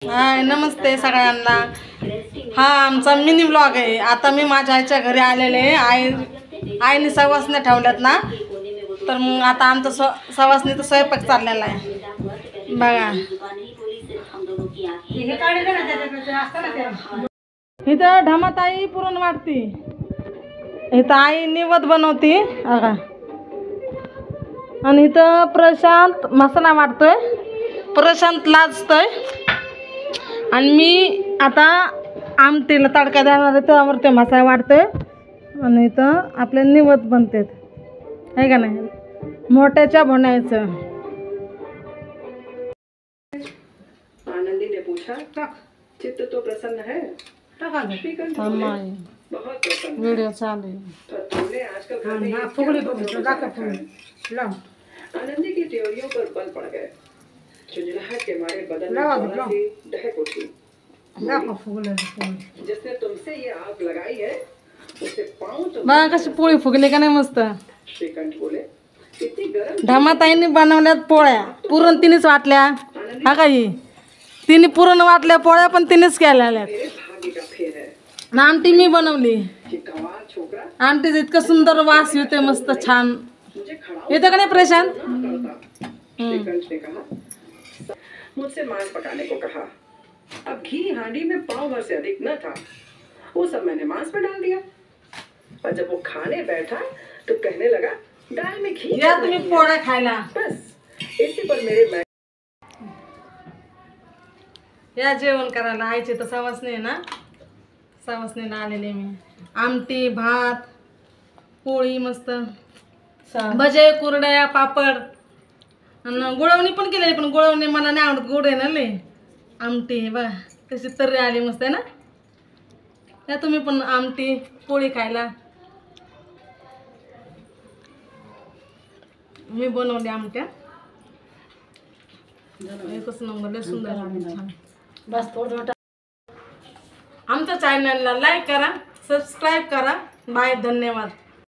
हाय, नमस्ते सगळ्यांना। हा आमचा मिनी ब्लॉग आहे। आता मी माझ्या आईच्या घरी आलेले आहे। आईने सवासण्या ठेवल्यात ना, तर मग आता आमचा सवासणीचा स्वयंपाक चाललेला आहे बघा। इथं ढमाताई पुरण वाटते, इथं आई निवद बनवते बघा, आणि इथं प्रशांत मसाला वाटतोय, प्रशांत लाजतोय, आणि मी आता आमटीला तडका देणार आहे, त्यावर ते मसाला वाटतोय, आणि इथं आपले निवद बनतात आहे का नाही, मोठ्याच्या बनायचं। आनंदी ने पूछा, चित्त तो प्रसन्न है? वीडियो चालू है। आनंदी की त्योरियों पर बल पड़ गए। झुंझलाहट के मारे बदन में से दहक उठी। जिसने तुमसे ये आग लगाई है उसे पाऊं तो बघा कशी पोळी फुगली का नाही मस्त। श्रीकंठ बोले, इतनी गरम ढमाताईंनी बनवल्यात पोळ्या, पुरण तिनेच वाटल्या हा काही, तिने पुरण वाटल्या, पोळ्या पण तिनेच केलेल्या। मेरे भाग्य का फेर है। आमटी मी बनवली, ये गंवार छोकरा आमटीच इतकं सुंदर वास येते, मस्त छान मुझे खड़ा येतं का नहीं प्रशांत? श्रीकंठ ने कहा, मुझसे मांस पकाने को कहा। अब घी हांडी में पाव भर से अधिक न था, वो सब मैंने मांस में डाल दिया, और जब वो खाने बैठा तो कहने लगा, दाल में घी या तुम्ही पोळ्या खायला। बस इसी पर मेरे या जेवण करायला। आईचे तर सवासणी आहे ना, सवासणीला आलेले मी। आमटी, भात, पोळी मस्त, भजे, कुरड्या, पापड, आणि गुळवणी पण केलेली, पण गुळवणी मला नाही आवडत, गोड आहे ना लय। आमटी बघा कशी तर्री आली, मस्त आहे ना। या तुम्ही पण आमटी पोळी खायला। मी बनवली आमट्या, एकच नंबर, लय सुंदर छान। बस थोडं आमच्या चॅनलला लाईक करा, सबस्क्राईब करा। बाय, धन्यवाद।